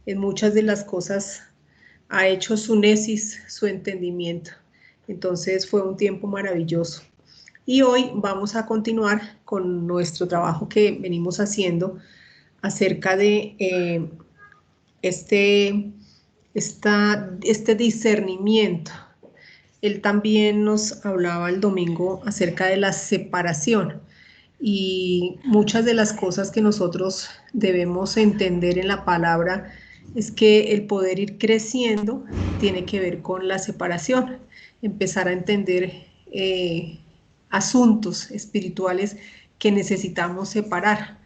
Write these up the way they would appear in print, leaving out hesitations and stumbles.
en muchas de las cosas ha hecho su nesis, su entendimiento. Entonces fue un tiempo maravilloso. Y hoy vamos a continuar con nuestro trabajo que venimos haciendo acerca de este discernimiento. Él también nos hablaba el domingo acerca de la separación y muchas de las cosas que nosotros debemos entender en la palabra es que el poder ir creciendo tiene que ver con la separación, empezar a entender asuntos espirituales que necesitamos separar.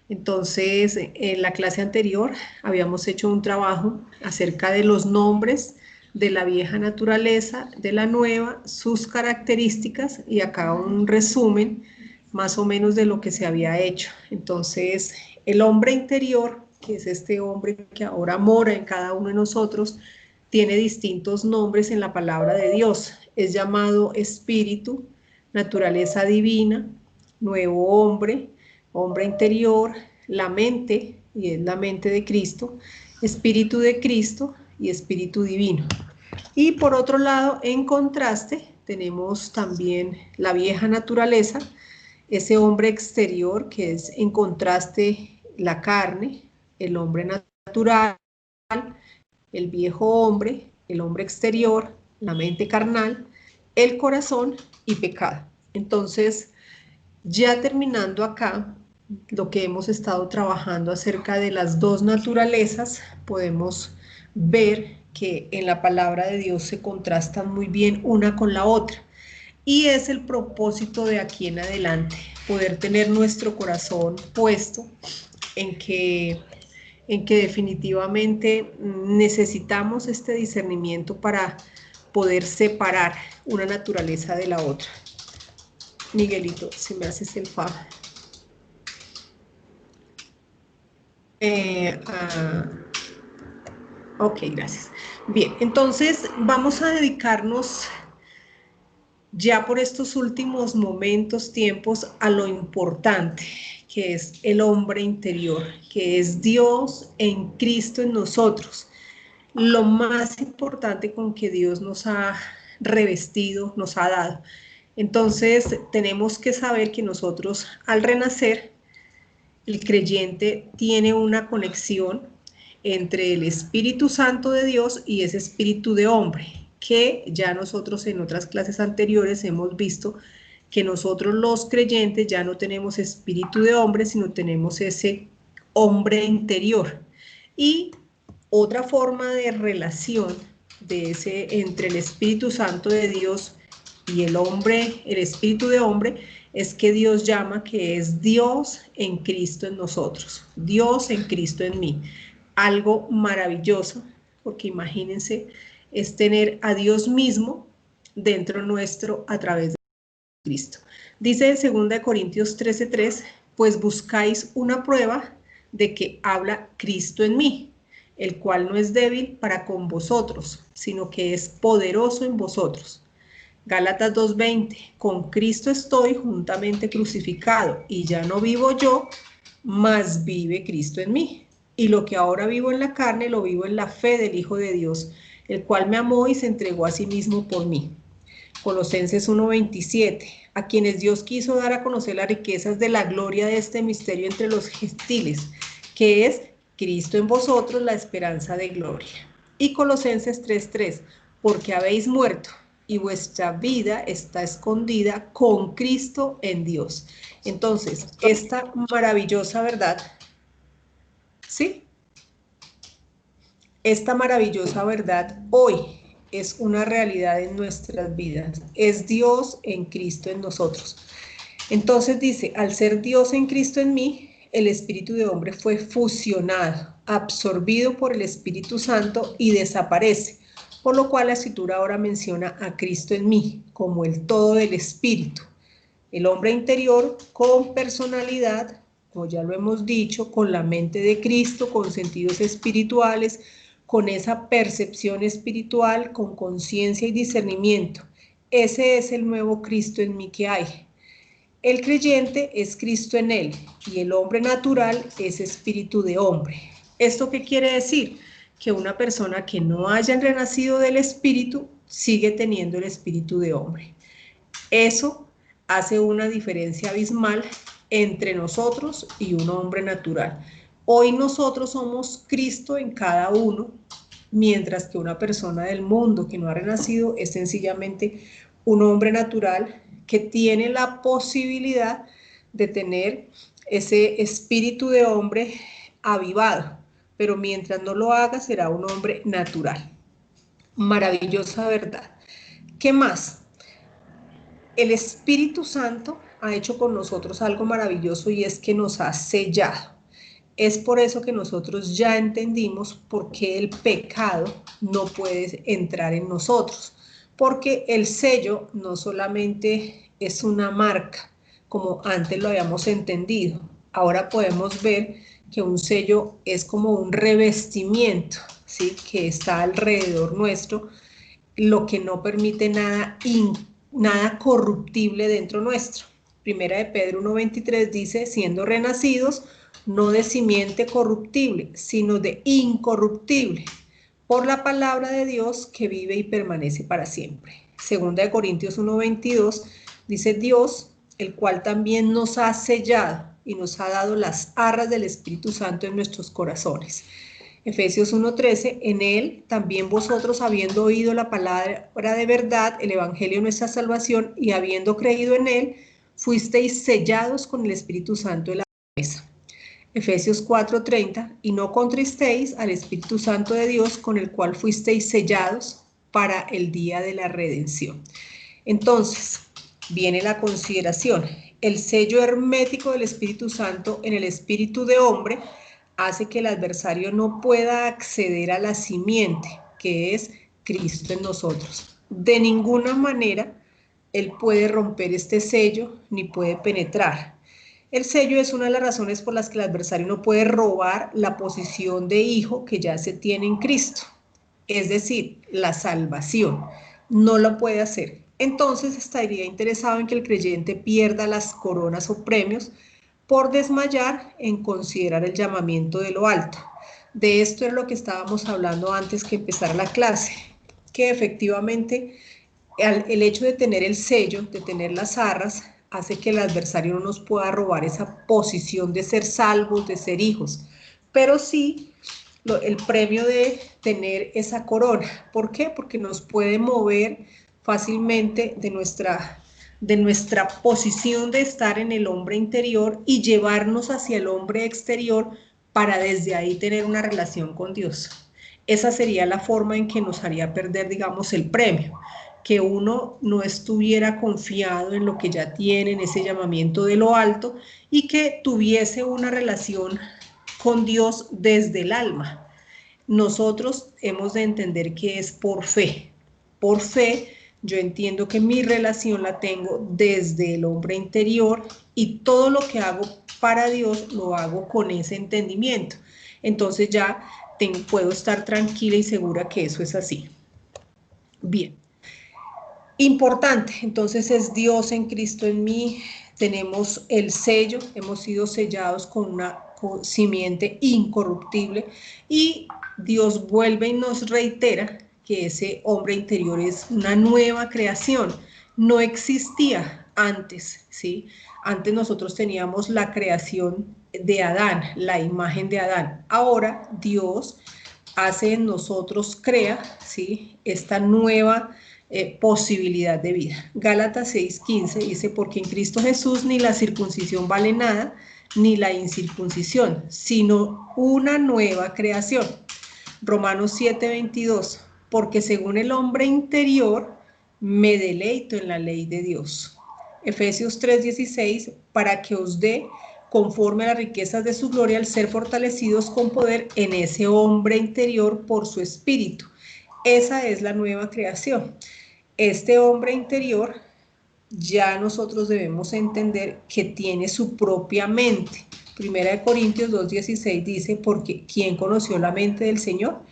Entonces, en la clase anterior habíamos hecho un trabajo acerca de los nombres de la vieja naturaleza, de la nueva, sus características y acá un resumen más o menos de lo que se había hecho. Entonces, el hombre interior, que es este hombre que ahora mora en cada uno de nosotros, tiene distintos nombres en la palabra de Dios. Es llamado espíritu, naturaleza divina, nuevo hombre, hombre interior, la mente, y es la mente de Cristo, espíritu de Cristo y espíritu divino. Y por otro lado, en contraste, tenemos también la vieja naturaleza, ese hombre exterior que es en contraste la carne, el hombre natural, el viejo hombre, el hombre exterior, la mente carnal, el corazón y pecado. Entonces, ya terminando acá, lo que hemos estado trabajando acerca de las dos naturalezas, podemos ver que en la palabra de Dios se contrastan muy bien una con la otra. Y es el propósito de aquí en adelante, poder tener nuestro corazón puesto en que definitivamente necesitamos este discernimiento para poder separar una naturaleza de la otra. Miguelito, si me haces el favor. Ok, gracias. Bien, entonces vamos a dedicarnos ya por estos últimos momentos, tiempos, a lo importante, que es el hombre interior, que es Dios en Cristo en nosotros. Lo más importante con que Dios nos ha revestido, nos ha dado. Entonces, tenemos que saber que nosotros, al renacer, el creyente tiene una conexión entre el Espíritu Santo de Dios y ese espíritu de hombre, que ya nosotros en otras clases anteriores hemos visto que nosotros los creyentes ya no tenemos espíritu de hombre, sino tenemos ese hombre interior. Y otra forma de relación de entre el Espíritu Santo de Dios y el hombre, el espíritu de hombre, es que Dios llama que es Dios en Cristo en nosotros, Dios en Cristo en mí. Algo maravilloso, porque imagínense, es tener a Dios mismo dentro nuestro a través de Cristo. Dice en 2 Corintios 13:3, pues buscáis una prueba de que habla Cristo en mí, el cual no es débil para con vosotros, sino que es poderoso en vosotros. Gálatas 2:20, con Cristo estoy juntamente crucificado, y ya no vivo yo, mas vive Cristo en mí. Y lo que ahora vivo en la carne, lo vivo en la fe del Hijo de Dios, el cual me amó y se entregó a sí mismo por mí. Colosenses 1:27, a quienes Dios quiso dar a conocer las riquezas de la gloria de este misterio entre los gentiles, que es Cristo en vosotros, la esperanza de gloria. Y Colosenses 3:3, porque habéis muerto y vuestra vida está escondida con Cristo en Dios. Entonces, esta maravillosa verdad, ¿sí? Esta maravillosa verdad hoy es una realidad en nuestras vidas. Es Dios en Cristo en nosotros. Entonces dice, al ser Dios en Cristo en mí, el espíritu de hombre fue fusionado, absorbido por el Espíritu Santo y desaparece. Por lo cual la escritura ahora menciona a Cristo en mí como el todo del espíritu. El hombre interior con personalidad, como ya lo hemos dicho, con la mente de Cristo, con sentidos espirituales, con esa percepción espiritual, con conciencia y discernimiento. Ese es el nuevo Cristo en mí que hay. El creyente es Cristo en él y el hombre natural es espíritu de hombre. ¿Esto qué quiere decir? Que una persona que no haya renacido del espíritu sigue teniendo el espíritu de hombre. Eso hace una diferencia abismal entre nosotros y un hombre natural. Hoy nosotros somos Cristo en cada uno, mientras que una persona del mundo que no ha renacido es sencillamente un hombre natural que tiene la posibilidad de tener ese espíritu de hombre avivado, pero mientras no lo haga será un hombre natural. Maravillosa verdad. ¿Qué más? El Espíritu Santo ha hecho con nosotros algo maravilloso y es que nos ha sellado. Es por eso que nosotros ya entendimos por qué el pecado no puede entrar en nosotros, porque el sello no solamente es una marca, como antes lo habíamos entendido. Ahora podemos ver que un sello es como un revestimiento, ¿sí?, que está alrededor nuestro, lo que no permite nada corruptible dentro nuestro. Primera de Pedro 1:23 dice, siendo renacidos, no de simiente corruptible, sino de incorruptible, por la palabra de Dios que vive y permanece para siempre. Segunda de Corintios 1:22 dice, Dios, el cual también nos ha sellado y nos ha dado las arras del Espíritu Santo en nuestros corazones. Efesios 1:13, en él también vosotros, habiendo oído la palabra de verdad, el evangelio de nuestra salvación, y habiendo creído en él, fuisteis sellados con el Espíritu Santo de la promesa. Efesios 4:30, y no contristéis al Espíritu Santo de Dios, con el cual fuisteis sellados para el día de la redención. Entonces, viene la consideración. El sello hermético del Espíritu Santo en el espíritu de hombre hace que el adversario no pueda acceder a la simiente, que es Cristo en nosotros. De ninguna manera él puede romper este sello ni puede penetrar. El sello es una de las razones por las que el adversario no puede robar la posición de hijo que ya se tiene en Cristo, es decir, la salvación. No lo puede hacer. Entonces estaría interesado en que el creyente pierda las coronas o premios por desmayar en considerar el llamamiento de lo alto. De esto es lo que estábamos hablando antes que empezara la clase, que efectivamente el hecho de tener el sello, de tener las arras, hace que el adversario no nos pueda robar esa posición de ser salvos, de ser hijos, pero sí el premio de tener esa corona. ¿Por qué? Porque nos puede mover fácilmente de nuestra posición de estar en el hombre interior y llevarnos hacia el hombre exterior para desde ahí tener una relación con Dios. Esa sería la forma en que nos haría perder, digamos, el premio, que uno no estuviera confiado en lo que ya tiene, en ese llamamiento de lo alto, y que tuviese una relación con Dios desde el alma. Nosotros hemos de entender que es por fe. Por fe, yo entiendo que mi relación la tengo desde el hombre interior y todo lo que hago para Dios lo hago con ese entendimiento. Entonces ya puedo estar tranquila y segura que eso es así. Bien. Importante, entonces es Dios en Cristo en mí, tenemos el sello, hemos sido sellados con una simiente incorruptible y Dios vuelve y nos reitera que ese hombre interior es una nueva creación, no existía antes, ¿sí? Antes nosotros teníamos la creación de Adán, la imagen de Adán, ahora Dios hace en nosotros, crea, ¿sí?, esta nueva posibilidad de vida. Gálatas 6:15 dice, porque en Cristo Jesús ni la circuncisión vale nada, ni la incircuncisión, sino una nueva creación. Romanos 7:22, porque según el hombre interior, me deleito en la ley de Dios. Efesios 3:16, para que os dé conforme a las riquezas de su gloria, al ser fortalecidos con poder en ese hombre interior por su espíritu. Esa es la nueva creación. Este hombre interior ya nosotros debemos entender que tiene su propia mente. Primera de Corintios 2:16 dice, porque ¿quién conoció la mente del Señor?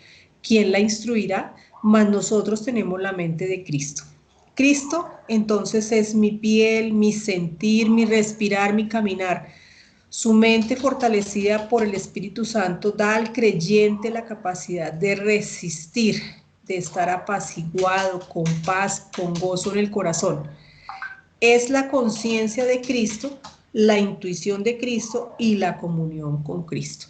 ¿Quién la instruirá? Mas nosotros tenemos la mente de Cristo. Cristo entonces es mi piel, mi sentir, mi respirar, mi caminar. Su mente fortalecida por el Espíritu Santo da al creyente la capacidad de resistir, de estar apaciguado, con paz, con gozo en el corazón. Es la conciencia de Cristo, la intuición de Cristo y la comunión con Cristo.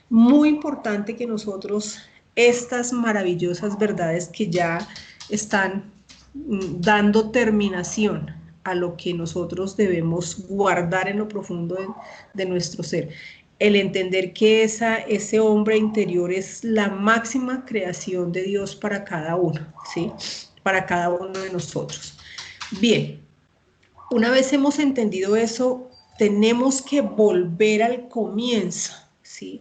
Muy importante que nosotros estas maravillosas verdades que ya están dando terminación a lo que nosotros debemos guardar en lo profundo de nuestro ser. El entender que ese hombre interior es la máxima creación de Dios para cada uno, ¿sí? Para cada uno de nosotros. Bien, una vez hemos entendido eso, tenemos que volver al comienzo, ¿sí?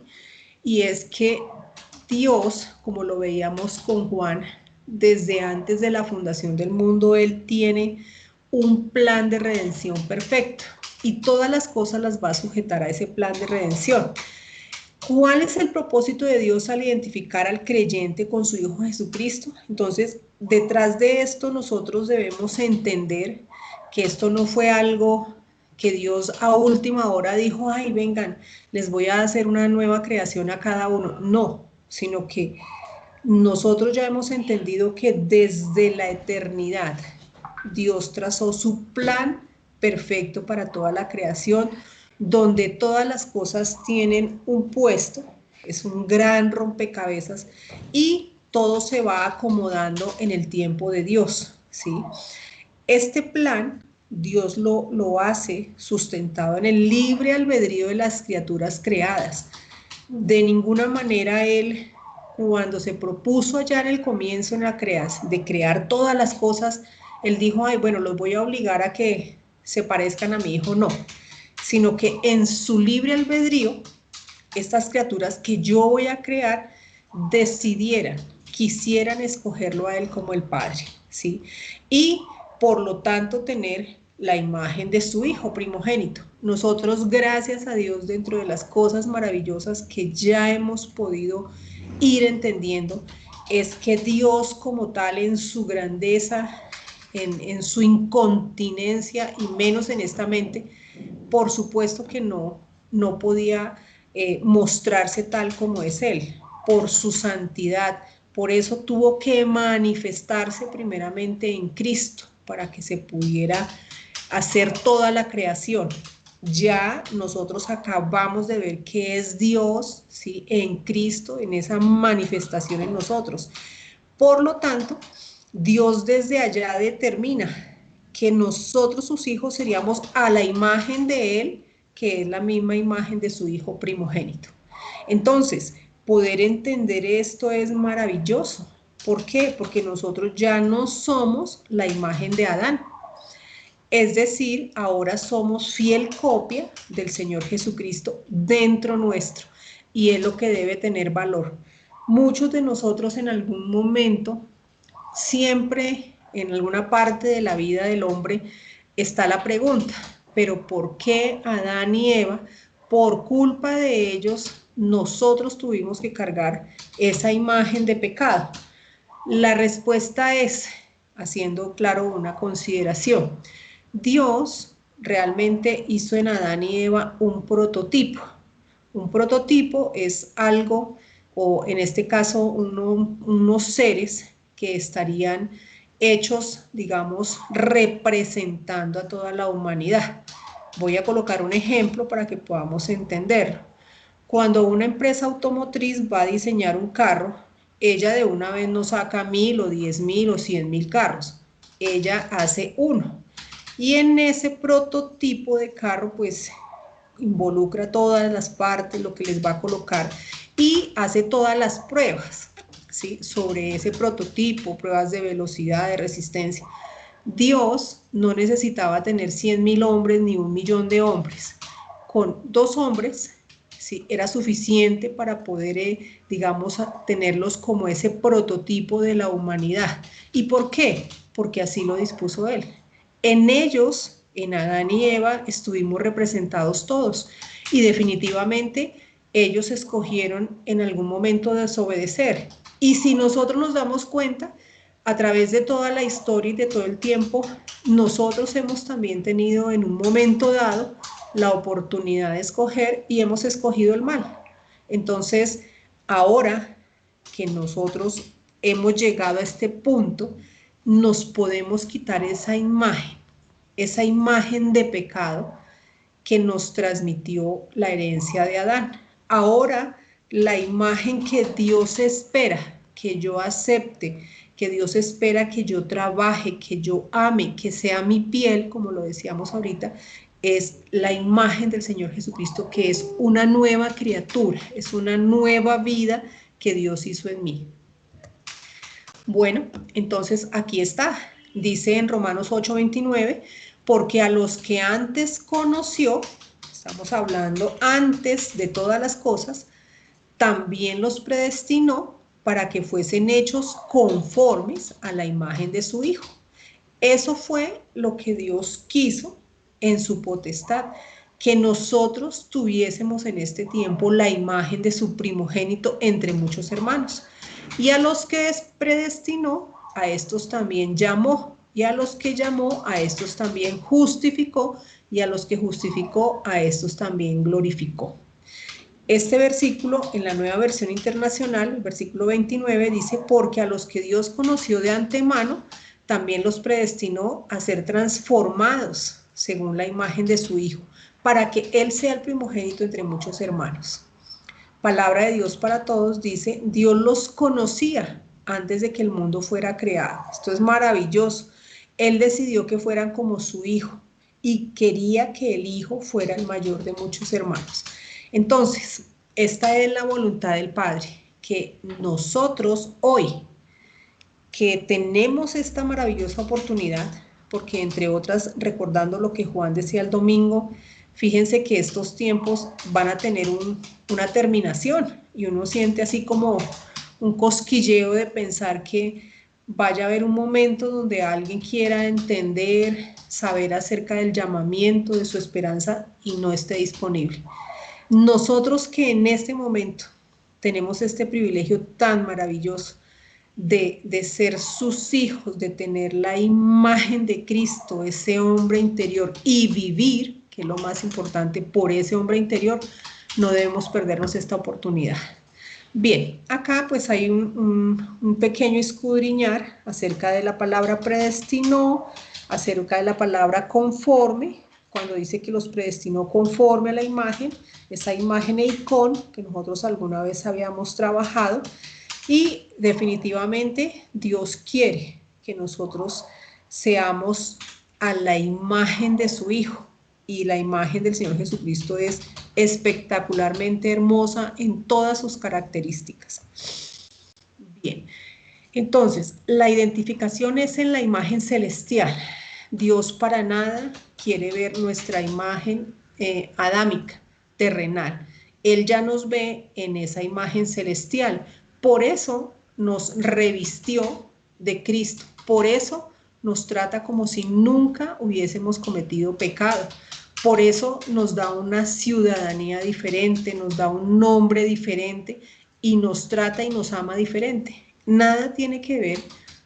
Y es que Dios, como lo veíamos con Juan, desde antes de la fundación del mundo, Él tiene un plan de redención perfecto y todas las cosas las va a sujetar a ese plan de redención. ¿Cuál es el propósito de Dios al identificar al creyente con su Hijo Jesucristo? Entonces, detrás de esto nosotros debemos entender que esto no fue algo que Dios a última hora dijo, ay, vengan, les voy a hacer una nueva creación a cada uno. No, sino que nosotros ya hemos entendido que desde la eternidad Dios trazó su plan perfecto para toda la creación, donde todas las cosas tienen un puesto, es un gran rompecabezas y todo se va acomodando en el tiempo de Dios, ¿sí? Este plan Dios lo hace sustentado en el libre albedrío de las criaturas creadas. De ninguna manera Él, cuando se propuso allá en el comienzo de crear todas las cosas, Él dijo, ay, bueno, los voy a obligar a que se parezcan a mi hijo, no, sino que en su libre albedrío, estas criaturas que yo voy a crear quisieran escogerlo a Él como el Padre, ¿sí? Y por lo tanto tener la imagen de su Hijo primogénito. Nosotros, gracias a Dios, dentro de las cosas maravillosas que ya hemos podido ir entendiendo, es que Dios como tal en su grandeza, en su incontinencia y menos en esta mente, por supuesto que no podía mostrarse tal como es Él, por su santidad. Por eso tuvo que manifestarse primeramente en Cristo, para que se pudiera hacer toda la creación. Ya nosotros acabamos de ver que es Dios, ¿sí? En Cristo, en esa manifestación en nosotros. Por lo tanto, Dios desde allá determina que nosotros, sus hijos, seríamos a la imagen de Él, que es la misma imagen de su Hijo primogénito. Entonces, poder entender esto es maravilloso. ¿Por qué? Porque nosotros ya no somos la imagen de Adán. Es decir, ahora somos fiel copia del Señor Jesucristo dentro nuestro. Y es lo que debe tener valor. Muchos de nosotros en algún momento, siempre en alguna parte de la vida del hombre, está la pregunta, ¿pero por qué Adán y Eva, por culpa de ellos, nosotros tuvimos que cargar esa imagen de pecado? La respuesta es, haciendo claro una consideración, Dios realmente hizo en Adán y Eva un prototipo. Un prototipo es algo, o en este caso unos seres que estarían hechos, digamos, representando a toda la humanidad. Voy a colocar un ejemplo para que podamos entenderlo. Cuando una empresa automotriz va a diseñar un carro, ella de una vez no saca 1000 o 10.000 o 100.000 carros, ella hace uno. Y en ese prototipo de carro, pues, involucra todas las partes, lo que les va a colocar y hace todas las pruebas, ¿sí? Sobre ese prototipo, pruebas de velocidad, de resistencia. Dios no necesitaba tener 100.000 hombres ni 1.000.000 de hombres. Con 2 hombres, ¿sí? Era suficiente para poder, digamos, tenerlos como ese prototipo de la humanidad. ¿Y por qué? Porque así lo dispuso Él. En ellos, en Adán y Eva, estuvimos representados todos y definitivamente ellos escogieron en algún momento desobedecer. Y si nosotros nos damos cuenta, a través de toda la historia y de todo el tiempo, nosotros hemos también tenido en un momento dado la oportunidad de escoger y hemos escogido el mal. Entonces, ahora que nosotros hemos llegado a este punto, nos podemos quitar esa imagen de pecado que nos transmitió la herencia de Adán. Ahora, la imagen que Dios espera que yo acepte, que Dios espera que yo trabaje, que yo ame, que sea mi piel, como lo decíamos ahorita, es la imagen del Señor Jesucristo, que es una nueva criatura, es una nueva vida que Dios hizo en mí. Bueno, entonces aquí está, dice en Romanos 8:29, porque a los que antes conoció, estamos hablando antes de todas las cosas, también los predestinó para que fuesen hechos conformes a la imagen de su Hijo. Eso fue lo que Dios quiso en su potestad, que nosotros tuviésemos en este tiempo la imagen de su primogénito entre muchos hermanos. Y a los que predestinó, a estos también llamó, y a los que llamó, a estos también justificó, y a los que justificó, a estos también glorificó. Este versículo en la Nueva Versión Internacional, el versículo 29, dice, porque a los que Dios conoció de antemano, también los predestinó a ser transformados según la imagen de su Hijo, para que Él sea el primogénito entre muchos hermanos. Palabra de Dios para todos dice, Dios los conocía antes de que el mundo fuera creado. Esto es maravilloso. Él decidió que fueran como su Hijo y quería que el Hijo fuera el mayor de muchos hermanos. Entonces, esta es la voluntad del Padre, que nosotros hoy, que tenemos esta maravillosa oportunidad, porque entre otras, recordando lo que Juan decía el domingo, fíjense que estos tiempos van a tener una terminación y uno siente así como un cosquilleo de pensar que vaya a haber un momento donde alguien quiera entender, saber acerca del llamamiento, de su esperanza y no esté disponible. Nosotros que en este momento tenemos este privilegio tan maravilloso de ser sus hijos, de tener la imagen de Cristo, ese hombre interior, y vivir, que es lo más importante, por ese hombre interior, no debemos perdernos esta oportunidad. Bien, acá pues hay un pequeño escudriñar acerca de la palabra predestinó, acerca de la palabra conforme, cuando dice que los predestinó conforme a la imagen, esa imagen eikon que nosotros alguna vez habíamos trabajado, y definitivamente Dios quiere que nosotros seamos a la imagen de su Hijo, y la imagen del Señor Jesucristo es espectacularmente hermosa en todas sus características. Bien, entonces, la identificación es en la imagen celestial. Dios para nada quiere ver nuestra imagen adámica, terrenal. Él ya nos ve en esa imagen celestial. Por eso nos revistió de Cristo. Por eso nos trata como si nunca hubiésemos cometido pecado. Por eso nos da una ciudadanía diferente, nos da un nombre diferente y nos trata y nos ama diferente. Nada tiene que ver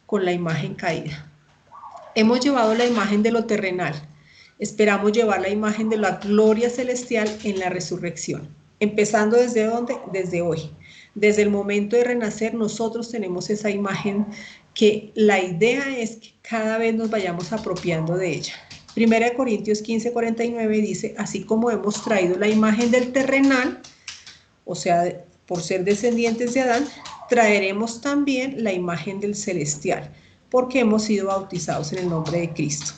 con la imagen caída. Hemos llevado la imagen de lo terrenal. Esperamos llevar la imagen de la gloria celestial en la resurrección. Empezando ¿desde dónde? Desde hoy. Desde el momento de renacer nosotros tenemos esa imagen que la idea es que cada vez nos vayamos apropiando de ella. 1 Corintios 15:49 dice, así como hemos traído la imagen del terrenal, o sea, por ser descendientes de Adán, traeremos también la imagen del celestial, porque hemos sido bautizados en el nombre de Cristo.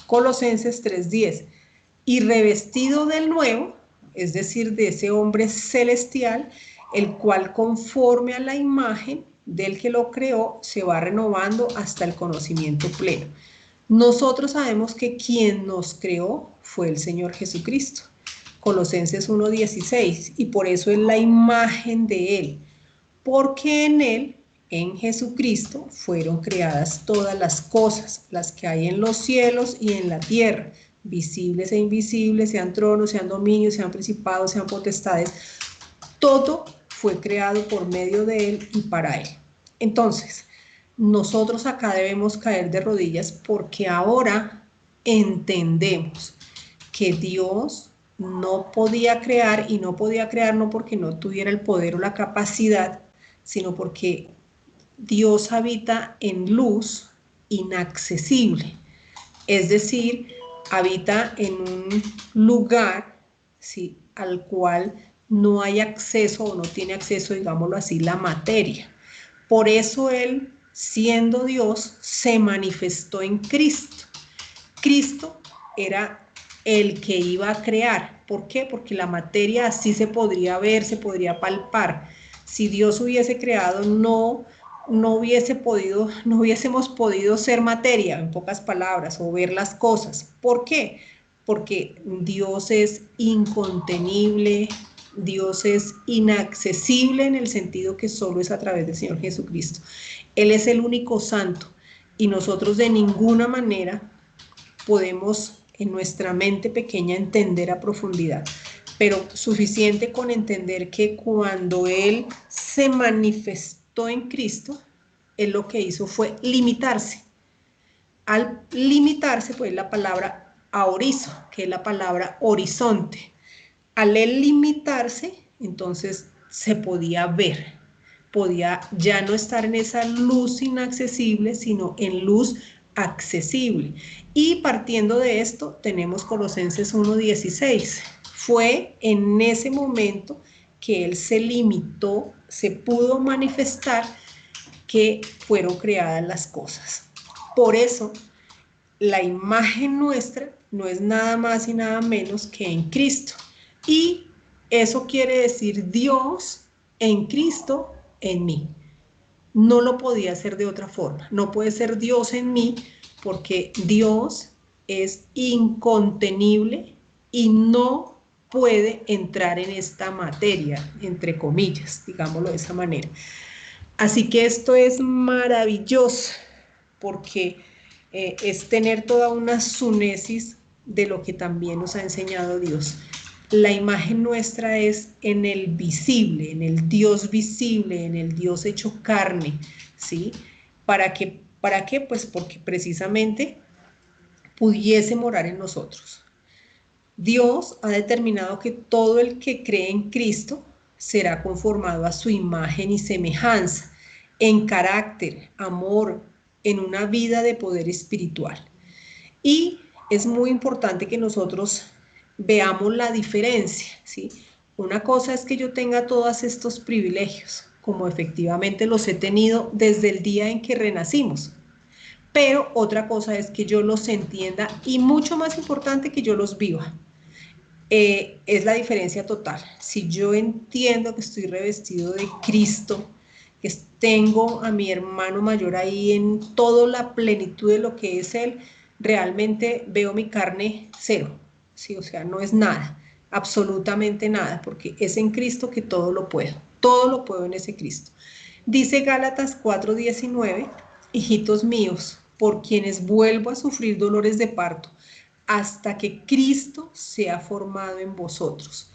Colosenses 3:10, y revestido del nuevo, es decir, de ese hombre celestial, el cual conforme a la imagen del que lo creó, se va renovando hasta el conocimiento pleno. Nosotros sabemos que quien nos creó fue el Señor Jesucristo. Colosenses 1:16, y por eso es la imagen de Él, porque en Él, en Jesucristo, fueron creadas todas las cosas, las que hay en los cielos y en la tierra, visibles e invisibles, sean tronos, sean dominios, sean principados, sean potestades, todo fue creado por medio de Él y para Él. Entonces, nosotros acá debemos caer de rodillas porque ahora entendemos que Dios no podía crear, y no podía crear no porque no tuviera el poder o la capacidad, sino porque Dios habita en luz inaccesible, es decir, habita en un lugar, ¿sí?, al cual no hay acceso o no tiene acceso, digámoslo así, la materia. Por eso Él, siendo Dios, se manifestó en Cristo. Cristo era el que iba a crear. ¿Por qué? Porque la materia así se podría ver, se podría palpar. Si Dios hubiese creado, no hubiésemos podido ser materia, en pocas palabras, o ver las cosas. ¿Por qué? Porque Dios es incontenible, Dios es inaccesible en el sentido que solo es a través del Señor Jesucristo. Él es el único santo y nosotros de ninguna manera podemos en nuestra mente pequeña entender a profundidad, pero suficiente con entender que cuando Él se manifestó en Cristo, Él lo que hizo fue limitarse. Al limitarse, pues la palabra aorizo, que es la palabra horizonte. Al Él limitarse, entonces se podía ver, podía ya no estar en esa luz inaccesible, sino en luz accesible. Y partiendo de esto, tenemos Colosenses 1:16. Fue en ese momento que Él se limitó, se pudo manifestar, que fueron creadas las cosas. Por eso, la imagen nuestra no es nada más y nada menos que en Cristo. Y eso quiere decir Dios en Cristo en mí. No lo podía hacer de otra forma. No puede ser Dios en mí porque Dios es incontenible y no puede entrar en esta materia, entre comillas, digámoslo de esa manera. Así que esto es maravilloso porque es tener toda una sunesis de lo que también nos ha enseñado Dios. La imagen nuestra es en el visible, en el Dios visible, en el Dios hecho carne, ¿sí? ¿Para qué? Pues porque precisamente pudiese morar en nosotros. Dios ha determinado que todo el que cree en Cristo será conformado a su imagen y semejanza, en carácter, amor, en una vida de poder espiritual. Y es muy importante que nosotros veamos la diferencia, ¿sí? Una cosa es que yo tenga todos estos privilegios, como efectivamente los he tenido desde el día en que renacimos, pero otra cosa es que yo los entienda y mucho más importante que yo los viva. Es la diferencia total. Si yo entiendo que estoy revestido de Cristo, que tengo a mi hermano mayor ahí en toda la plenitud de lo que es Él, realmente veo mi carne cero, ¿sí? O sea, no es nada, absolutamente nada, porque es en Cristo que todo lo puedo en ese Cristo. Dice Gálatas 4:19, hijitos míos, por quienes vuelvo a sufrir dolores de parto, hasta que Cristo sea formado en vosotros.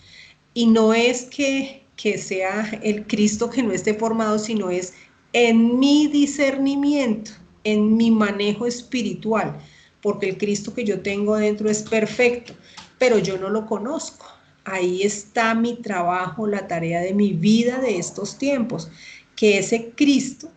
Y no es que sea el Cristo que no esté formado, sino es en mi discernimiento, en mi manejo espiritual, porque el Cristo que yo tengo dentro es perfecto, pero yo no lo conozco. Ahí está mi trabajo, la tarea de mi vida de estos tiempos, que ese Cristo,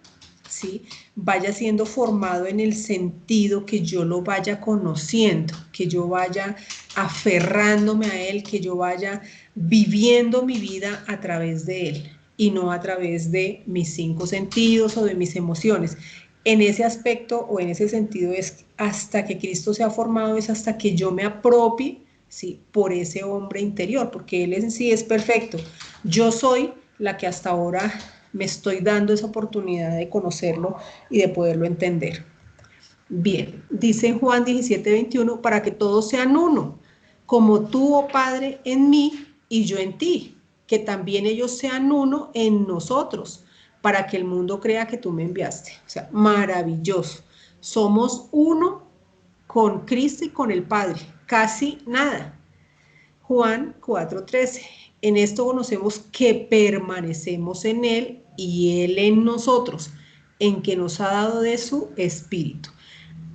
¿sí?, vaya siendo formado en el sentido que yo lo vaya conociendo, que yo vaya aferrándome a Él, que yo vaya viviendo mi vida a través de Él y no a través de mis 5 sentidos o de mis emociones. En ese aspecto o en ese sentido es hasta que Cristo sea formado, es hasta que yo me apropie, ¿sí?, por ese hombre interior, porque Él en sí es perfecto. Yo soy la que hasta ahora me estoy dando esa oportunidad de conocerlo y de poderlo entender. Bien, dice en Juan 17:21, para que todos sean uno, como tú, oh Padre, en mí y yo en ti, que también ellos sean uno en nosotros, para que el mundo crea que tú me enviaste. O sea, maravilloso. Somos uno con Cristo y con el Padre, casi nada. Juan 4:13, en esto conocemos que permanecemos en Él y Él en nosotros, en que nos ha dado de su Espíritu.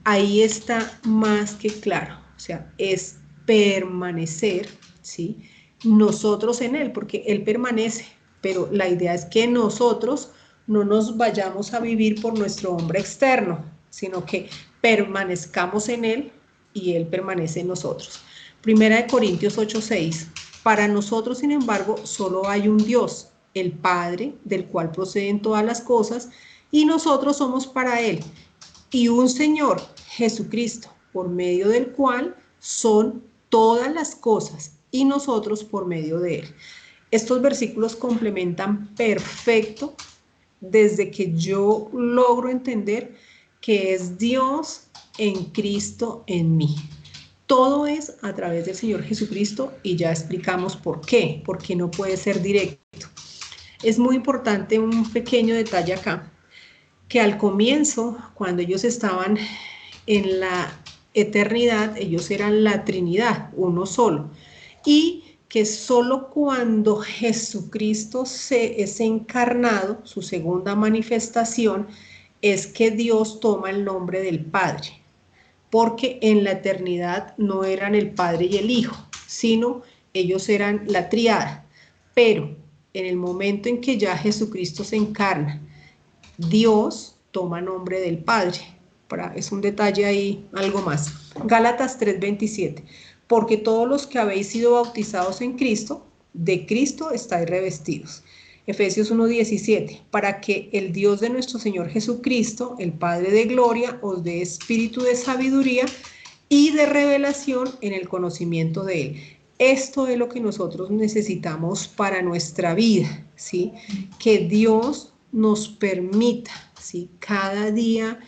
Ahí está más que claro, o sea, es permanecer, ¿sí? Nosotros en Él, porque Él permanece, pero la idea es que nosotros no nos vayamos a vivir por nuestro hombre externo, sino que permanezcamos en Él y Él permanece en nosotros. Primera de Corintios 8:6. Para nosotros, sin embargo, solo hay un Dios, el Padre, del cual proceden todas las cosas, y nosotros somos para Él, y un Señor, Jesucristo, por medio del cual son todas las cosas, y nosotros por medio de Él. Estos versículos complementan perfecto desde que yo logro entender que es Dios en Cristo en mí. Todo es a través del Señor Jesucristo y ya explicamos por qué, porque no puede ser directo. Es muy importante un pequeño detalle acá, que al comienzo, cuando ellos estaban en la eternidad, ellos eran la Trinidad, uno solo, y que solo cuando Jesucristo es encarnado, su segunda manifestación, es que Dios toma el nombre del Padre, porque en la eternidad no eran el Padre y el Hijo, sino ellos eran la triada. Pero en el momento en que ya Jesucristo se encarna, Dios toma nombre del Padre. Es un detalle ahí, algo más. Gálatas 3:27. Porque todos los que habéis sido bautizados en Cristo, de Cristo estáis revestidos. Efesios 1:17. Para que el Dios de nuestro Señor Jesucristo, el Padre de gloria, os dé espíritu de sabiduría y de revelación en el conocimiento de Él. Esto es lo que nosotros necesitamos para nuestra vida, ¿sí? Que Dios nos permita, ¿sí? Cada día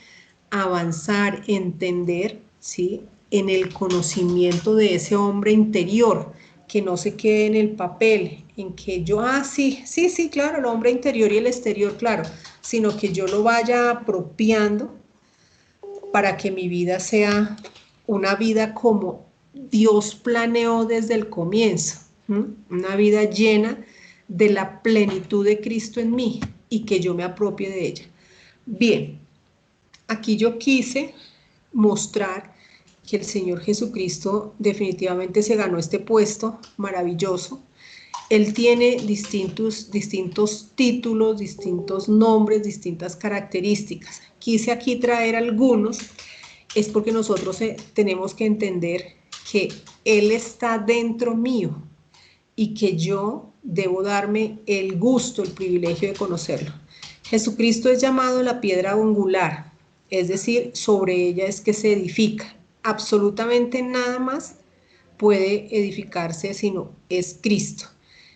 avanzar, entender, ¿sí? En el conocimiento de ese hombre interior, que no se quede en el papel, en que yo, sí, claro, el hombre interior y el exterior, claro, sino que yo lo vaya apropiando para que mi vida sea una vida como Dios planeó desde el comienzo, una vida llena de la plenitud de Cristo en mí y que yo me apropie de ella. Bien, aquí yo quise mostrar que el Señor Jesucristo definitivamente se ganó este puesto maravilloso. Él tiene distintos títulos, distintos nombres, distintas características. Quise aquí traer algunos, es porque nosotros tenemos que entender que Él está dentro mío y que yo debo darme el gusto, el privilegio de conocerlo. Jesucristo es llamado la piedra angular, es decir, sobre ella es que se edifica. Absolutamente nada más puede edificarse sino es Cristo.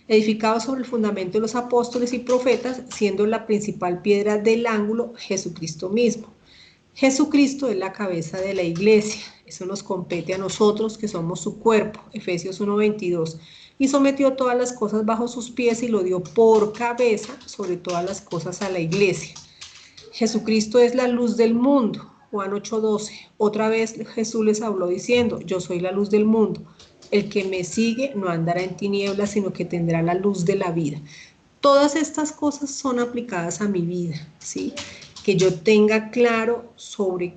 Edificado sobre el fundamento de los apóstoles y profetas, siendo la principal piedra del ángulo Jesucristo mismo. Jesucristo es la cabeza de la iglesia, eso nos compete a nosotros que somos su cuerpo, Efesios 1:22, y sometió todas las cosas bajo sus pies y lo dio por cabeza sobre todas las cosas a la iglesia. Jesucristo es la luz del mundo, Juan 8:12, otra vez Jesús les habló diciendo, yo soy la luz del mundo, el que me sigue no andará en tinieblas, sino que tendrá la luz de la vida. Todas estas cosas son aplicadas a mi vida, ¿sí? Que yo tenga claro sobre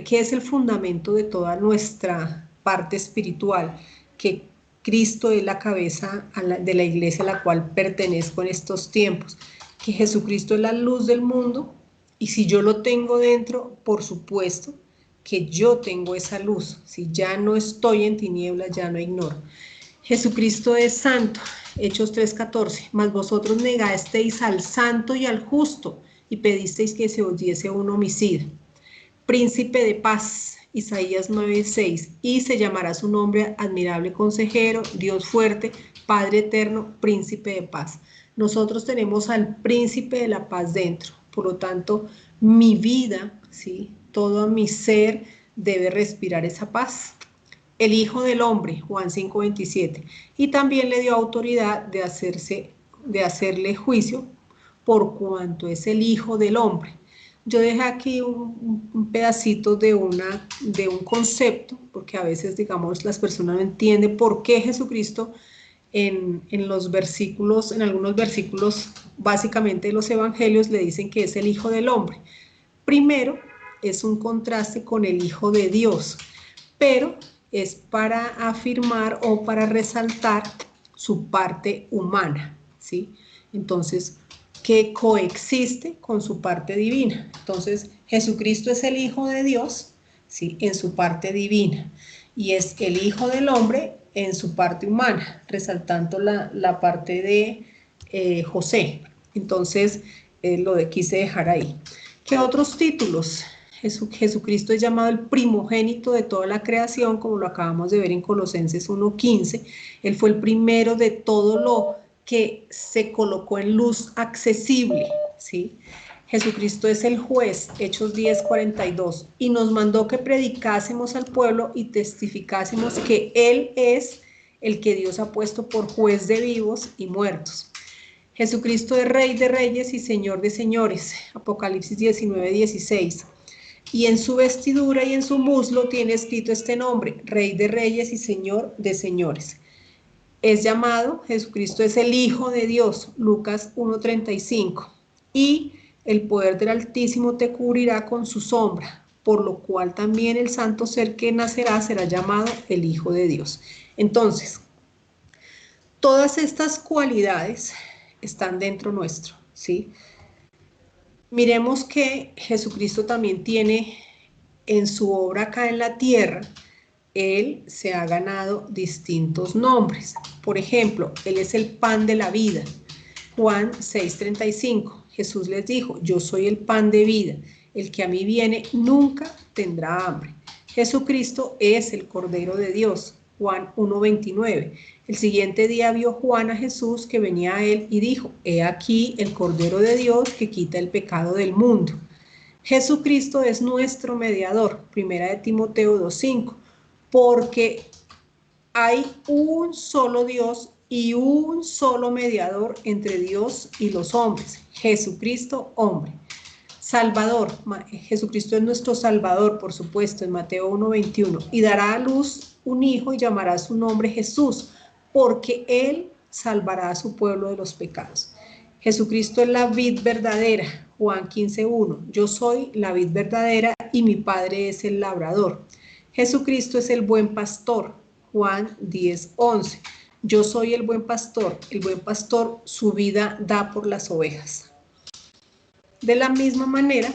qué es el fundamento de toda nuestra parte espiritual, que Cristo es la cabeza de la iglesia a la cual pertenezco en estos tiempos, que Jesucristo es la luz del mundo, y si yo lo tengo dentro, por supuesto que yo tengo esa luz. Si ya no estoy en tinieblas, ya no ignoro. Jesucristo es santo, Hechos 3:14, mas vosotros negasteis al santo y al justo, y pedisteis que se os diese un homicida. Príncipe de paz, Isaías 9:6, y se llamará su nombre admirable consejero, Dios fuerte, Padre eterno, príncipe de paz. Nosotros tenemos al príncipe de la paz dentro, por lo tanto, mi vida, ¿sí? Todo mi ser debe respirar esa paz. El Hijo del Hombre, Juan 5:27, y también le dio autoridad de hacerle juicio por cuanto es el Hijo del Hombre. Yo dejé aquí un pedacito de un concepto, porque a veces, digamos, las personas no entienden por qué Jesucristo en los versículos, en algunos versículos básicamente de los evangelios le dicen que es el Hijo del Hombre. Primero, es un contraste con el Hijo de Dios, pero es para afirmar o para resaltar su parte humana, ¿sí? Entonces, que coexiste con su parte divina. Entonces, Jesucristo es el Hijo de Dios, ¿sí? En su parte divina, y es el Hijo del Hombre en su parte humana, resaltando la parte de José. Entonces, lo quise dejar ahí. ¿Qué otros títulos? Jesucristo es llamado el primogénito de toda la creación, como lo acabamos de ver en Colosenses 1:15. Él fue el primero de todo lo que se colocó en luz accesible, ¿sí? Jesucristo es el juez, Hechos 10:42, y nos mandó que predicásemos al pueblo y testificásemos que Él es el que Dios ha puesto por juez de vivos y muertos. Jesucristo es Rey de Reyes y Señor de Señores, Apocalipsis 19:16. Y en su vestidura y en su muslo tiene escrito este nombre, Rey de Reyes y Señor de Señores. Es llamado, Jesucristo es el Hijo de Dios, Lucas 1:35. Y el poder del Altísimo te cubrirá con su sombra, por lo cual también el santo ser que nacerá será llamado el Hijo de Dios. Entonces, todas estas cualidades están dentro nuestro, ¿sí? Miremos que Jesucristo también tiene en su obra acá en la tierra, Él se ha ganado distintos nombres. Por ejemplo, Él es el pan de la vida. Juan 6:35. Jesús les dijo, yo soy el pan de vida. El que a mí viene nunca tendrá hambre. Jesucristo es el Cordero de Dios. Juan 1:29. El siguiente día vio Juan a Jesús que venía a él y dijo, he aquí el Cordero de Dios que quita el pecado del mundo. Jesucristo es nuestro mediador. Primera de Timoteo 2:5. Porque hay un solo Dios y un solo mediador entre Dios y los hombres, Jesucristo hombre. Salvador, Jesucristo es nuestro Salvador, por supuesto, en Mateo 1:21, y dará a luz un hijo y llamará su nombre Jesús, porque él salvará a su pueblo de los pecados. Jesucristo es la vid verdadera, Juan 15:1, yo soy la vid verdadera y mi Padre es el labrador. Jesucristo es el buen pastor, Juan 10:11, yo soy el buen pastor su vida da por las ovejas. De la misma manera,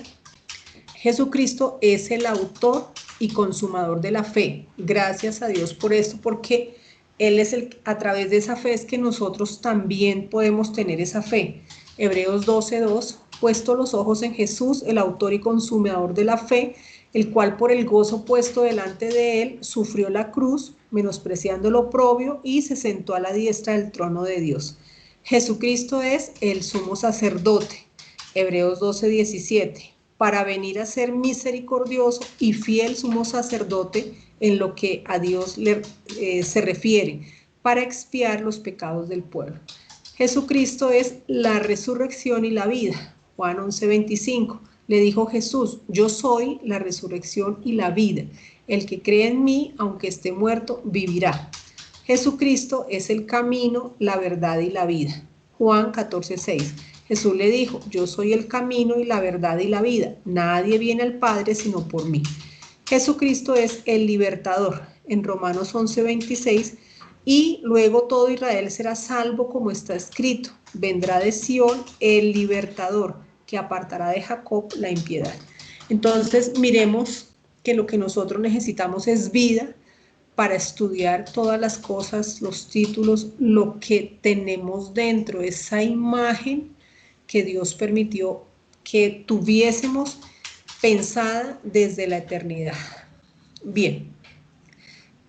Jesucristo es el autor y consumador de la fe. Gracias a Dios por esto, porque Él es a través de esa fe es que nosotros también podemos tener esa fe. Hebreos 12:2, puesto los ojos en Jesús, el autor y consumador de la fe, el cual por el gozo puesto delante de Él sufrió la cruz, menospreciando lo oprobio, y se sentó a la diestra del trono de Dios. Jesucristo es el sumo sacerdote. Hebreos 12:17, para venir a ser misericordioso y fiel sumo sacerdote en lo que a Dios se refiere, para expiar los pecados del pueblo. Jesucristo es la resurrección y la vida. Juan 11:25, le dijo Jesús, yo soy la resurrección y la vida. El que cree en mí, aunque esté muerto, vivirá. Jesucristo es el camino, la verdad y la vida. Juan 14:6. Jesús le dijo, yo soy el camino y la verdad y la vida. Nadie viene al Padre sino por mí. Jesucristo es el libertador. En Romanos 11:26, y luego todo Israel será salvo como está escrito. Vendrá de Sión el libertador, que apartará de Jacob la impiedad. Entonces miremos que lo que nosotros necesitamos es vida para estudiar todas las cosas, los títulos, lo que tenemos dentro, esa imagen que Dios permitió que tuviésemos pensada desde la eternidad. Bien,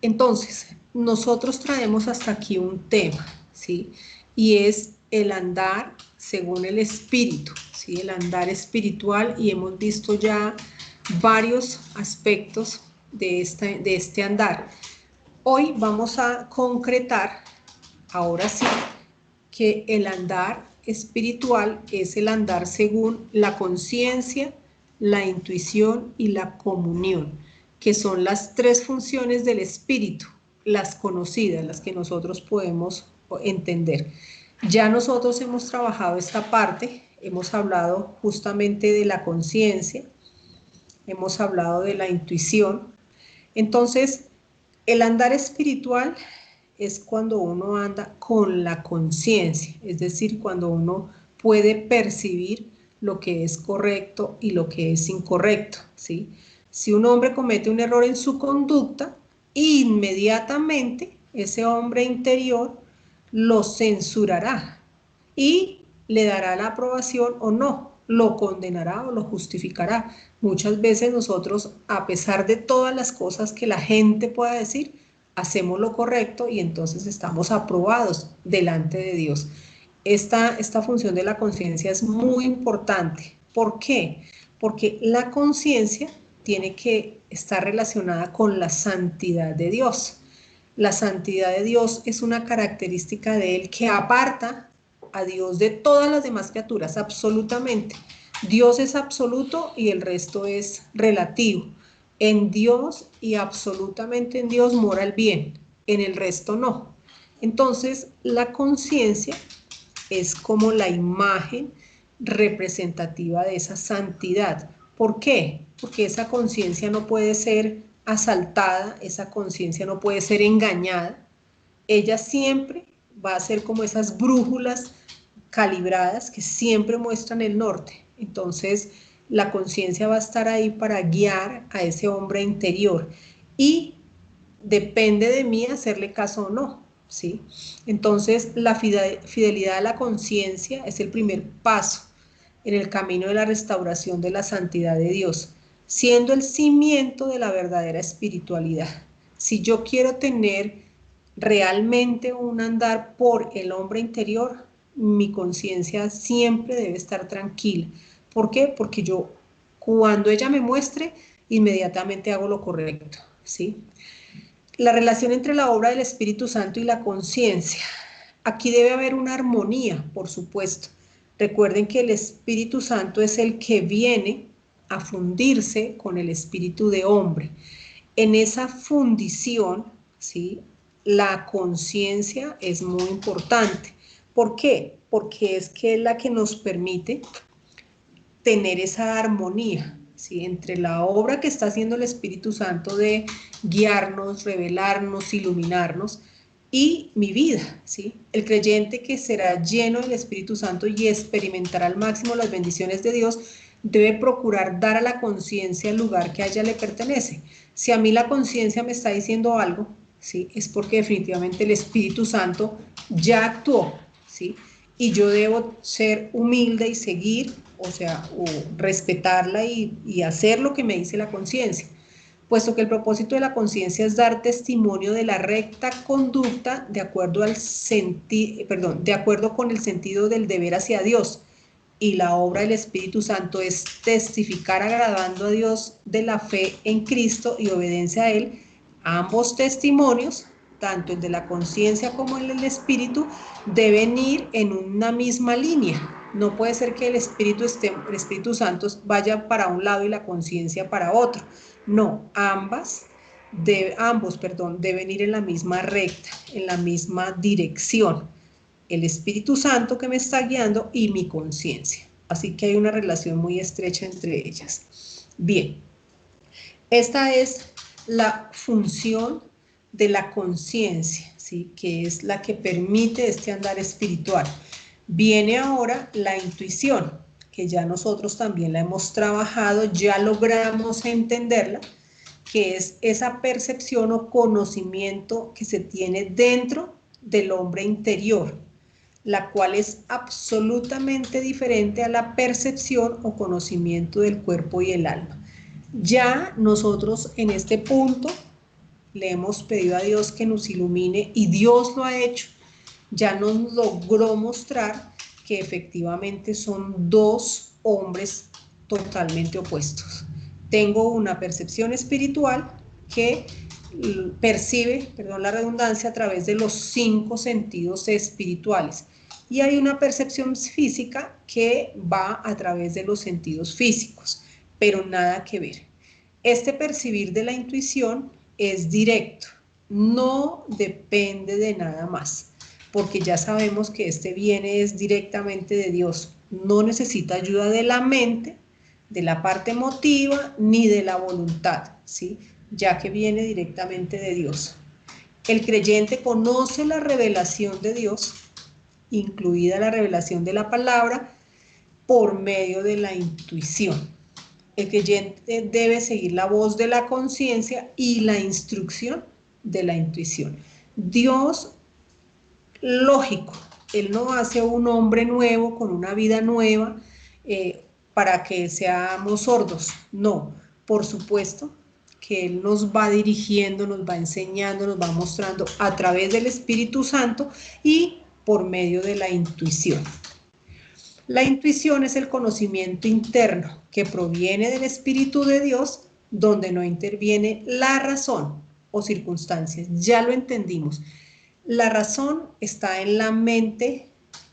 entonces, nosotros traemos hasta aquí un tema, ¿sí? Y es el andar según el Espíritu, ¿sí? El andar espiritual, y hemos visto ya varios aspectos de este andar. Hoy vamos a concretar, ahora sí, que el andar espiritual es el andar según la conciencia, la intuición y la comunión, que son las tres funciones del espíritu, las conocidas, las que nosotros podemos entender. Ya nosotros hemos trabajado esta parte, hemos hablado justamente de la conciencia, hemos hablado de la intuición. Entonces, El andar espiritual es cuando uno anda con la conciencia, es decir, cuando uno puede percibir lo que es correcto y lo que es incorrecto, ¿sí? Si un hombre comete un error en su conducta, inmediatamente ese hombre interior lo censurará y le dará la aprobación o no, lo condenará o lo justificará. Muchas veces nosotros, a pesar de todas las cosas que la gente pueda decir, hacemos lo correcto y entonces estamos aprobados delante de Dios. Esta función de la conciencia es muy importante. ¿Por qué? Porque la conciencia tiene que estar relacionada con la santidad de Dios. La santidad de Dios es una característica de Él que aparta a Dios de todas las demás criaturas, absolutamente. Dios es absoluto y el resto es relativo. En Dios y absolutamente en Dios mora el bien, en el resto no. Entonces, la conciencia es como la imagen representativa de esa santidad. ¿Por qué? Porque esa conciencia no puede ser asaltada, esa conciencia no puede ser engañada. Ella siempre va a ser como esas brújulas calibradas que siempre muestran el norte. Entonces, la conciencia va a estar ahí para guiar a ese hombre interior y depende de mí hacerle caso o no, ¿sí? Entonces, la fidelidad a la conciencia es el primer paso en el camino de la restauración de la santidad de Dios, siendo el cimiento de la verdadera espiritualidad. Si yo quiero tener realmente un andar por el hombre interior, mi conciencia siempre debe estar tranquila. ¿Por qué? Porque yo, cuando ella me muestre, inmediatamente hago lo correcto, ¿sí? La relación entre la obra del Espíritu Santo y la conciencia. Aquí debe haber una armonía, por supuesto. Recuerden que el Espíritu Santo es el que viene a fundirse con el espíritu de hombre. En esa fundición, ¿sí?, la conciencia es muy importante. ¿Por qué? Porque es que es la que nos permite tener esa armonía, ¿sí?, entre la obra que está haciendo el Espíritu Santo de guiarnos, revelarnos, iluminarnos, y mi vida, ¿sí? El creyente que será lleno del Espíritu Santo y experimentará al máximo las bendiciones de Dios, debe procurar dar a la conciencia el lugar que a ella le pertenece. Si a mí la conciencia me está diciendo algo, ¿sí?, es porque definitivamente el Espíritu Santo ya actuó, ¿sí? Y yo debo ser humilde y seguir, o sea, o respetarla y hacer lo que me dice la conciencia, puesto que el propósito de la conciencia es dar testimonio de la recta conducta de acuerdo con el sentido del deber hacia Dios, y la obra del Espíritu Santo es testificar agradando a Dios de la fe en Cristo y obediencia a Él. Ambos testimonios, tanto el de la conciencia como el del Espíritu, deben ir en una misma línea. No puede ser que el Espíritu Santo vaya para un lado y la conciencia para otro. No, ambos deben ir en la misma recta, en la misma dirección. El Espíritu Santo que me está guiando y mi conciencia. Así que hay una relación muy estrecha entre ellas. Bien, esta es la función de la conciencia, ¿sí?, que es la que permite este andar espiritual. Viene ahora la intuición, que ya nosotros también la hemos trabajado, ya logramos entenderla, que es esa percepción o conocimiento que se tiene dentro del hombre interior, la cual es absolutamente diferente a la percepción o conocimiento del cuerpo y el alma. Ya nosotros en este punto le hemos pedido a Dios que nos ilumine y Dios lo ha hecho. Ya nos logró mostrar que efectivamente son dos hombres totalmente opuestos. Tengo una percepción espiritual que percibe, perdón la redundancia, a través de los 5 sentidos espirituales. Y hay una percepción física que va a través de los sentidos físicos, pero nada que ver. Este percibir de la intuición es directo, no depende de nada más, porque ya sabemos que este viene es directamente de Dios, no necesita ayuda de la mente, de la parte emotiva, ni de la voluntad, ¿sí? ya que viene directamente de Dios. El creyente conoce la revelación de Dios, incluida la revelación de la palabra, por medio de la intuición. El creyente debe seguir la voz de la conciencia y la instrucción de la intuición. Dios, lógico, Él no hace un hombre nuevo con una vida nueva para que seamos sordos, no, por supuesto que Él nos va dirigiendo, nos va enseñando, nos va mostrando a través del Espíritu Santo y por medio de la intuición. La intuición es el conocimiento interno que proviene del Espíritu de Dios, donde no interviene la razón o circunstancias. Ya lo entendimos. La razón está en la mente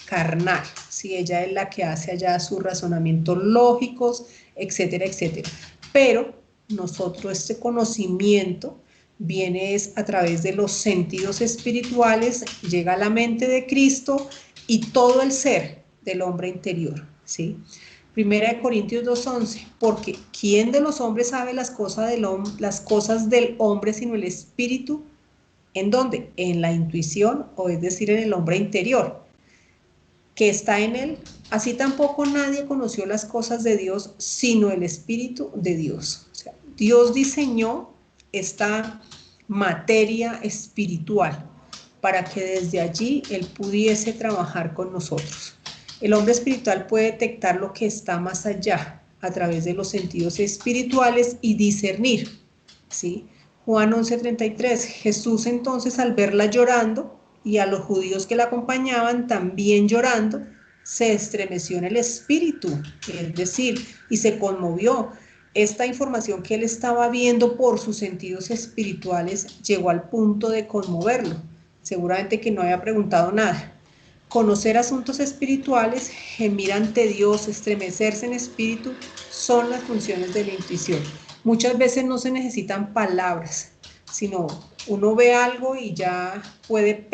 carnal, ¿sí? Ella es la que hace allá sus razonamientos lógicos, etcétera, etcétera. Pero nosotros este conocimiento viene es a través de los sentidos espirituales, llega a la mente de Cristo y todo el ser del hombre interior, ¿sí? Primera de Corintios 2:11, porque ¿quién de los hombres sabe las cosas del hombre sino el espíritu? ¿En dónde? En la intuición, o es decir, en el hombre interior, que está en él. Así tampoco nadie conoció las cosas de Dios, sino el Espíritu de Dios. O sea, Dios diseñó esta materia espiritual para que desde allí Él pudiese trabajar con nosotros. El hombre espiritual puede detectar lo que está más allá a través de los sentidos espirituales y discernir, ¿sí? Juan 11:33, Jesús entonces al verla llorando y a los judíos que la acompañaban también llorando, se estremeció en el espíritu, es decir, y se conmovió. Esta información que él estaba viendo por sus sentidos espirituales llegó al punto de conmoverlo. Seguramente que no había preguntado nada. Conocer asuntos espirituales, gemir ante Dios, estremecerse en espíritu, son las funciones de la intuición. Muchas veces no se necesitan palabras, sino uno ve algo y ya puede.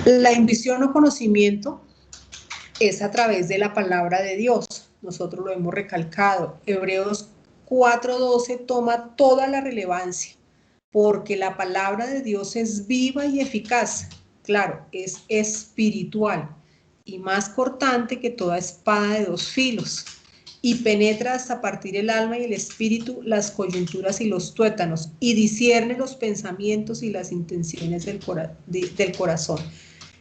La intuición o conocimiento es a través de la palabra de Dios. Nosotros lo hemos recalcado. Hebreos 4:12 toma toda la relevancia, porque la palabra de Dios es viva y eficaz. Claro, es espiritual y más cortante que toda espada de dos filos, y penetra hasta partir el alma y el espíritu, las coyunturas y los tuétanos, y discierne los pensamientos y las intenciones del corazón.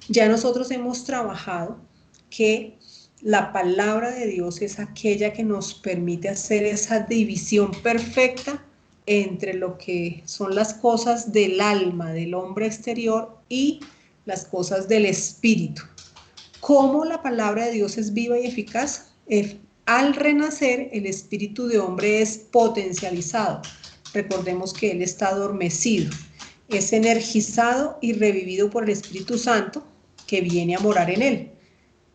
Ya nosotros hemos trabajado que la palabra de Dios es aquella que nos permite hacer esa división perfecta entre lo que son las cosas del alma, del hombre exterior, y las cosas del espíritu. ¿Cómo la palabra de Dios es viva y eficaz? Al renacer, el espíritu de hombre es potencializado. Recordemos que él está adormecido. Es energizado y revivido por el Espíritu Santo que viene a morar en él.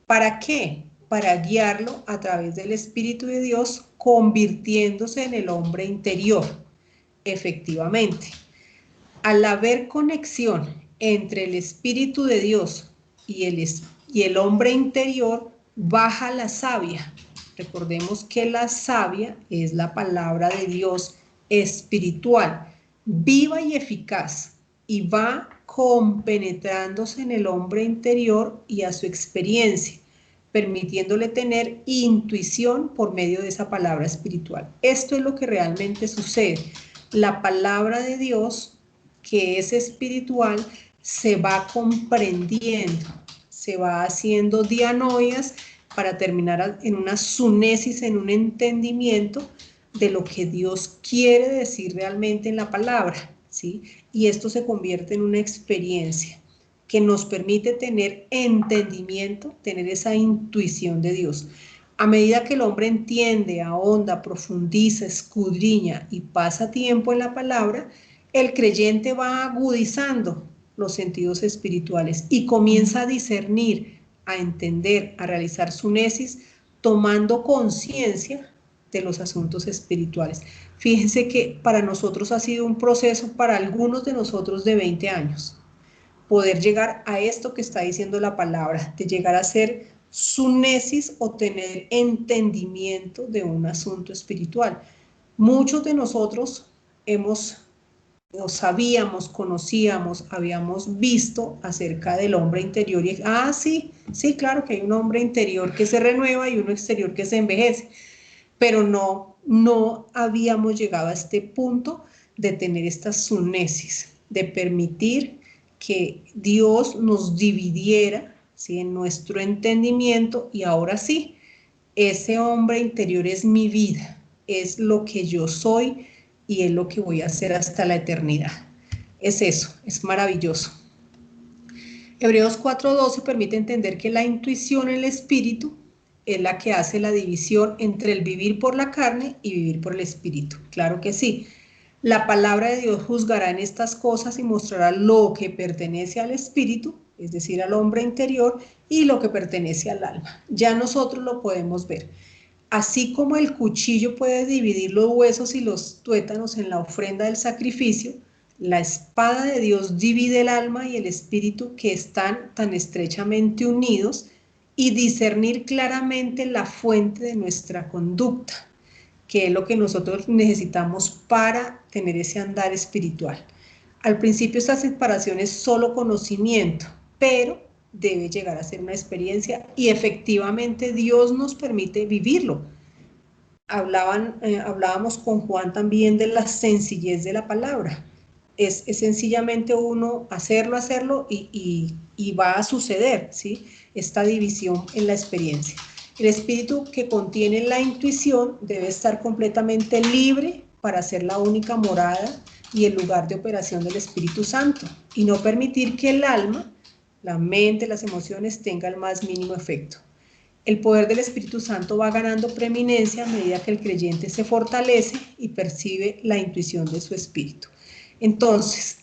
¿Para qué? Para guiarlo a través del Espíritu de Dios, convirtiéndose en el hombre interior. Efectivamente, al haber conexión entre el Espíritu de Dios y el hombre interior, baja la savia. Recordemos que la savia es la palabra de Dios espiritual, viva y eficaz, y va compenetrándose en el hombre interior y a su experiencia, permitiéndole tener intuición por medio de esa palabra espiritual. Esto es lo que realmente sucede. La palabra de Dios, que es espiritual, se va comprendiendo, se va haciendo dianoias para terminar en una sunesis, en un entendimiento de lo que Dios quiere decir realmente en la palabra, ¿sí? Y esto se convierte en una experiencia que nos permite tener entendimiento, tener esa intuición de Dios. A medida que el hombre entiende, ahonda, profundiza, escudriña y pasa tiempo en la palabra, el creyente va agudizando los sentidos espirituales y comienza a discernir, a entender, a realizar sunesis, tomando conciencia de los asuntos espirituales. Fíjense que para nosotros ha sido un proceso, para algunos de nosotros, de 20 años, poder llegar a esto que está diciendo la palabra, de llegar a ser sunesis o tener entendimiento de un asunto espiritual. Muchos de nosotros sabíamos, conocíamos, habíamos visto acerca del hombre interior y, sí, claro que hay un hombre interior que se renueva y uno exterior que se envejece, pero no habíamos llegado a este punto de tener esta sunesis, de permitir que Dios nos dividiera, ¿sí?, en nuestro entendimiento, y ahora sí, ese hombre interior es mi vida, es lo que yo soy y es lo que voy a hacer hasta la eternidad. Es eso, es maravilloso. Hebreos 4:12 permite entender que la intuición en el espíritu es la que hace la división entre el vivir por la carne y vivir por el espíritu. Claro que sí. La palabra de Dios juzgará en estas cosas y mostrará lo que pertenece al espíritu, es decir, al hombre interior, y lo que pertenece al alma. Ya nosotros lo podemos ver. Así como el cuchillo puede dividir los huesos y los tuétanos en la ofrenda del sacrificio, la espada de Dios divide el alma y el espíritu, que están tan estrechamente unidos, y discernir claramente la fuente de nuestra conducta, que es lo que nosotros necesitamos para tener ese andar espiritual. Al principio esta separación es solo conocimiento, pero debe llegar a ser una experiencia, y efectivamente Dios nos permite vivirlo. Hablábamos con Juan también de la sencillez de la palabra. Es sencillamente uno hacerlo y va a suceder, ¿sí?, esta división en la experiencia. El espíritu que contiene la intuición debe estar completamente libre para ser la única morada y el lugar de operación del Espíritu Santo, y no permitir que el alma, la mente, las emociones tengan el más mínimo efecto. El poder del Espíritu Santo va ganando preeminencia a medida que el creyente se fortalece y percibe la intuición de su espíritu. Entonces,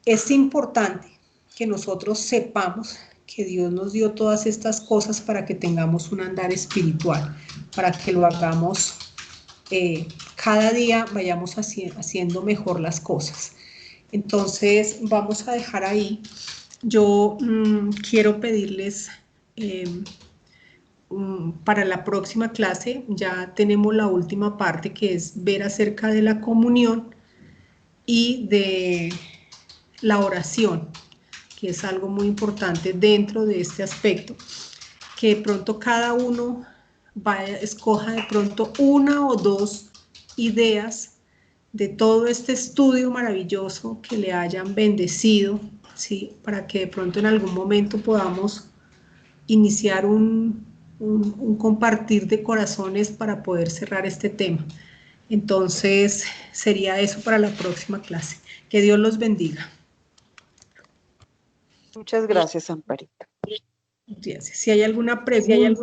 es importante que nosotros sepamos que Dios nos dio todas estas cosas para que tengamos un andar espiritual, para que lo hagamos cada día, vayamos haciendo mejor las cosas. Entonces, vamos a dejar ahí. Yo quiero pedirles, para la próxima clase, ya tenemos la última parte, que es ver acerca de la comunión y de la oración, que es algo muy importante dentro de este aspecto, que de pronto cada uno escoja de pronto una o dos ideas de todo este estudio maravilloso que le hayan bendecido, ¿sí?, para que de pronto en algún momento podamos iniciar un compartir de corazones para poder cerrar este tema. Entonces, sería eso para la próxima clase. Que Dios los bendiga. Muchas gracias, Amparito. Si hay alguna pregunta.